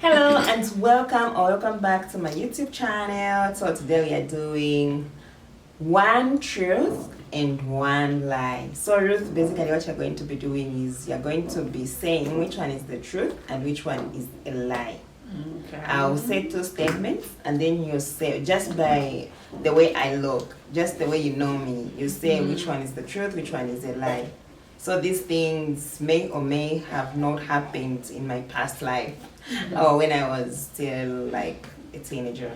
Hello and welcome back to my YouTube channel. So today we are doing one truth and one lie. So Ruth, basically what you're going to be doing is you're going to be saying which one is the truth and which one is a lie. Okay. I'll say two statements and then you say, just by the way I look, just the way you know me, you say which one is the truth, which one is a lie. So these things may or may have not happened in my past life or when I was still like a teenager.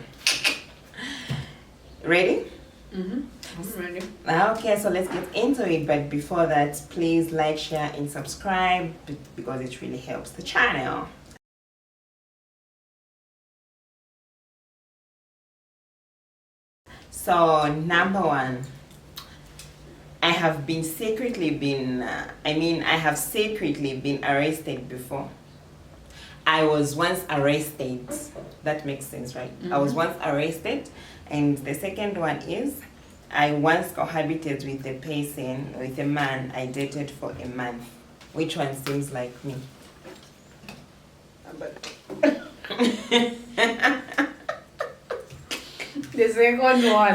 Ready? I'm ready. Okay, so let's get into it. But before that, please like, share, and subscribe because it really helps the channel. So number one, I have secretly been arrested before. I was once arrested. That makes sense, right? I was once arrested. And the second one is, I once cohabited with a man I dated for a month. Which one seems like me? The second one.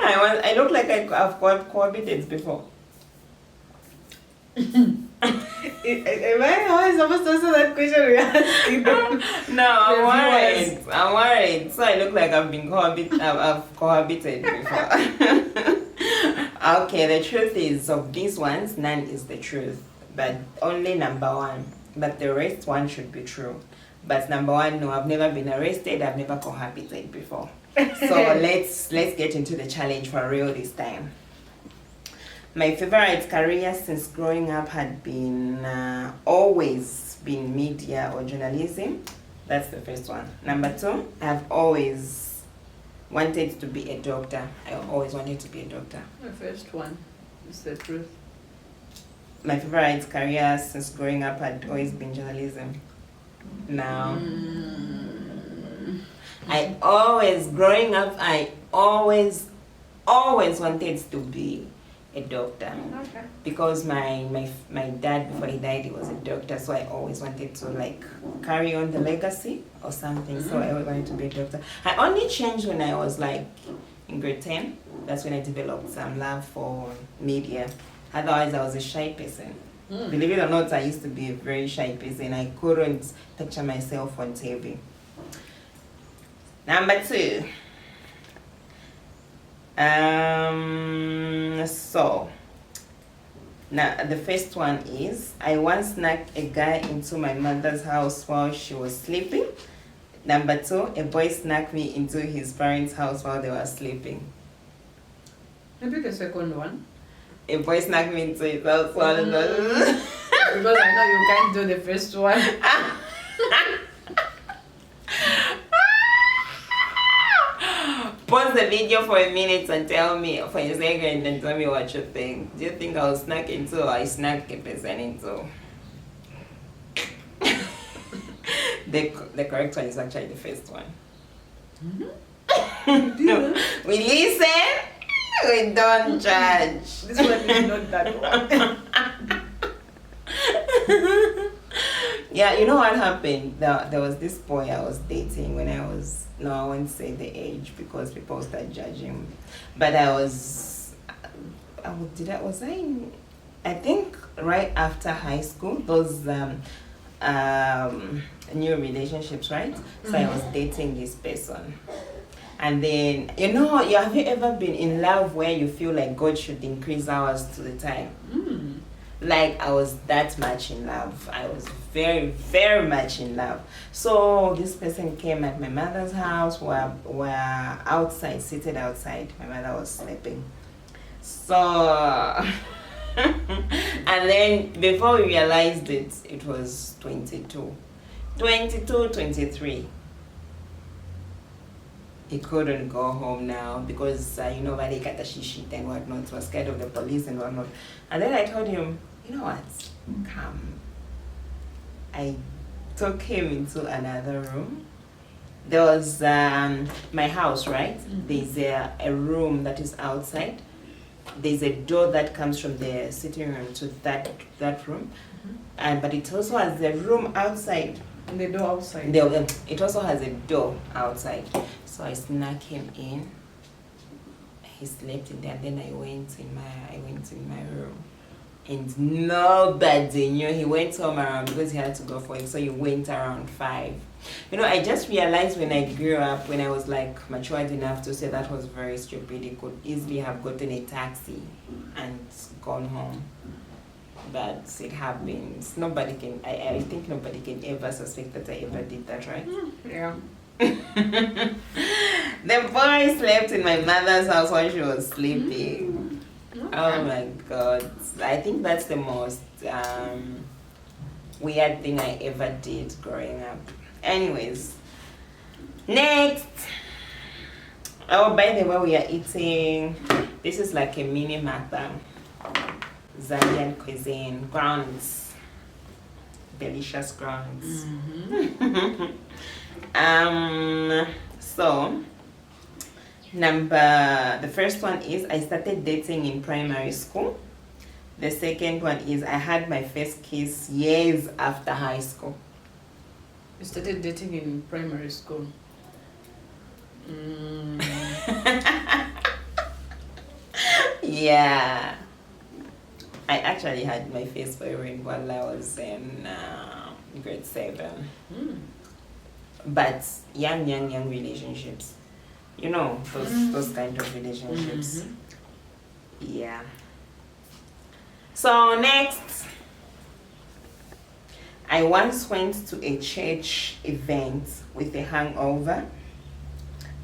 I look like I've cohabited before. Am I supposed to answer that question we are asking? No, I'm worried. So I look like I've cohabited before. Okay, the truth is, of these ones, none is the truth, but only number one. But the rest one should be true. But number one, no, I've never been arrested. I've never cohabited before. So let's get into the challenge for real this time. My favorite career since growing up had been always been media or journalism. That's the first one. Number two, I've always wanted to be a doctor. I always wanted to be a doctor. The first one is the truth. My favorite career since growing up had always been journalism. Now, growing up, I always wanted to be a doctor. Okay. Because my dad, before he died, he was a doctor, so I always wanted to like carry on the legacy or something. So I always wanted to be a doctor. I only changed when I was like in grade 10. That's when I developed some love for media. Otherwise, I was a shy person. Believe it or not, I used to be a very shy person. I couldn't picture myself on TV. Number two. So now the first one is, I once snuck a guy into my mother's house while she was sleeping. Number two, a boy snuck me into his parents' house while they were sleeping. Maybe the second one. A boy snuck me into his house while they were Because I know you can't do the first one. Pause the video for a minute and tell me, for a second, and tell me what you think. Do you think I was snuck into or I snuck a person into? The correct one is actually the first one. No, we listen, we don't judge. This one is not that one. Yeah, you know what happened? There was this boy I was dating when I won't say the age because people start judging. But I think right after high school, those new relationships, right? So I was dating this person. And then, have you ever been in love where you feel like God should increase hours to the time? Like I was that much in love. I was very, very much in love. So this person came at my mother's house. We're outside, seated outside. My mother was sleeping. So, and then before we realized it was 22, 23. He couldn't go home now because, Valley Katashishit and whatnot, was scared of the police and whatnot. And then I told him, you know what, come. I took him into another room. There was my house, right? There's a room that is outside. There's a door that comes from the sitting room to that room. But it also has a room outside And the door outside. It also has a door outside. So I snuck him in. He slept in there. Then I went in my room, and nobody knew. He went home around because he had to go for it. So he went around 5. I just realized when I grew up, when I was like matured enough to say that was very stupid. He could easily have gotten a taxi and gone home. But it happens. Nobody can. I think nobody can ever suspect that I ever did that, right? Yeah. The boy slept in my mother's house while she was sleeping. Oh my god. I think that's the most weird thing I ever did growing up. Anyways, next. Oh, by the way, we are eating. This is like a mini mukbang. Zambian cuisine. Grounds. Delicious grounds. So the first one is I started dating in primary school. The second one is I had my first kiss years after high school. You started dating in primary school. Yeah. I actually had my first boyfriend while I was in grade 7. But young relationships. Those kind of relationships. Yeah. So next, I once went to a church event with a hangover.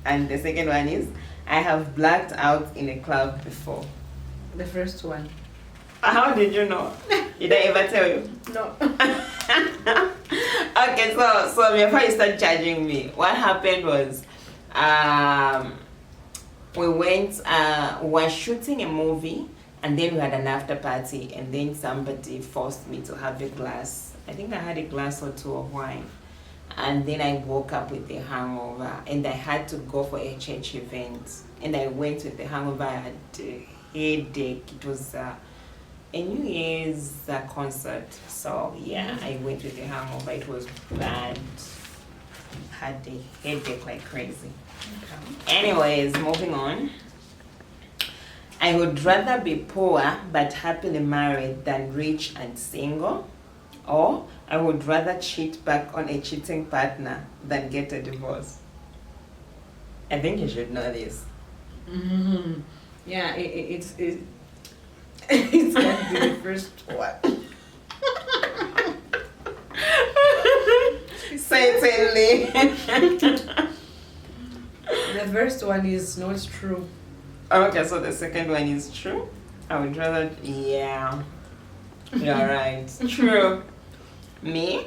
And the second one is, I have blacked out in a club before. The first one. How did you know? Did I ever tell you? No. Okay, so before you start judging me, what happened was, we were shooting a movie, and then we had an after party, and then somebody forced me to have a glass. I think I had a glass or 2 of wine, and then I woke up with a hangover, and I had to go for a church event, and I went with the hangover. I had a headache. It was a New Year's concert, so yeah, I went with a hangover. It was bad. Had a headache like crazy. Anyways, moving on. I would rather be poor but happily married than rich and single. Or I would rather cheat back on a cheating partner than get a divorce. I think you should know this. Yeah, it's it's gonna be the first one. Certainly. The first one is not true. Okay, so the second one is true. I would rather, yeah. You're right. True. Me?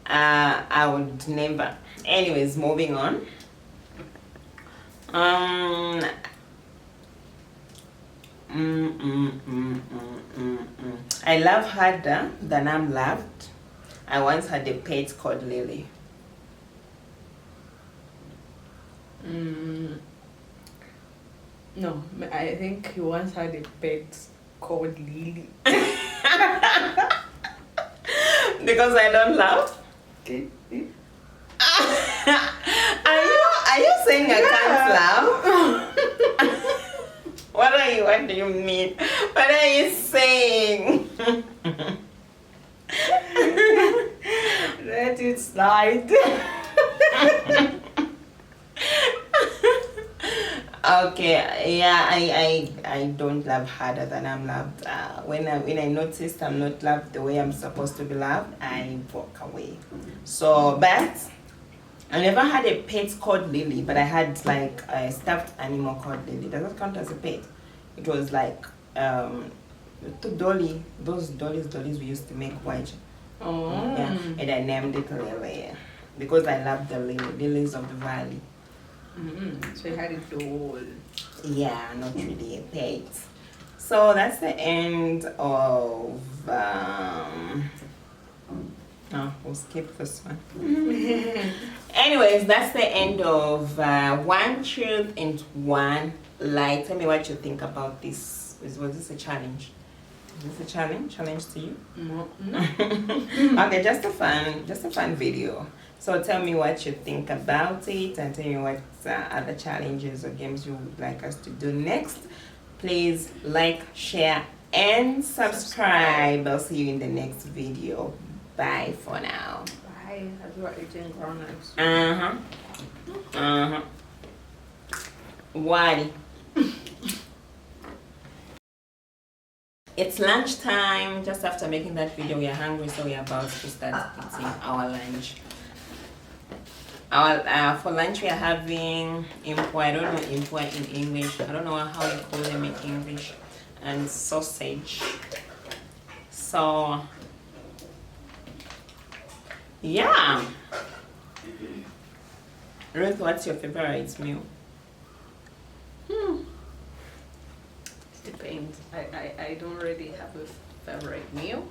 I would never. Anyways, moving on. I love harder than I'm loved. I once had a pet called Lily. No, I think he once had a pet called Lily. Because I don't laugh? Okay. Are you saying I can't laugh? What do you mean? What are you saying? Let it slide. Okay, yeah, I don't love harder than I'm loved. When I noticed I'm not loved the way I'm supposed to be loved, I walk away. So, but I never had a pet called Lily, but I had like a stuffed animal called Lily. Does that count as a pet? It was like the dolly, those dollies we used to make white. Oh. Yeah, and I named it Lily because I love the lilies of the valley. So you had a doll. Yeah, not really a pet. So that's the end of we'll skip this one. Anyways, that's the end of One Truth and One Lie. Tell me what you think about this. Was this a challenge? Is this a challenge to you? No. Okay, just a fun video. So tell me what you think about it, and tell me what other challenges or games you would like us to do next. Please like, share, and subscribe. I'll see you in the next video. Bye for now. Bye. As you are eating groundnuts. Why? It's lunchtime. Just after making that video, we are hungry, so we are about to start eating our lunch. For lunch, we are having impo. I don't know impo in English. I don't know how you call them in English. And sausage. So, yeah. Ruth, what's your favorite meal? Depends. I don't really have a favorite meal.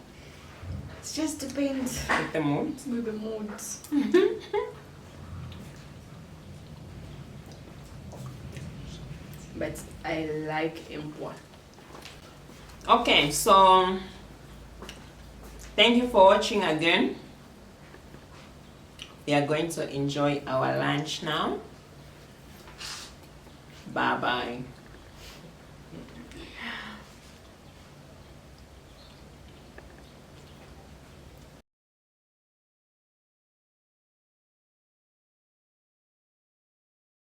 It just depends. With the mood? With the moods. But I like import. Okay, so thank you for watching again. We are going to enjoy our lunch now. Bye bye.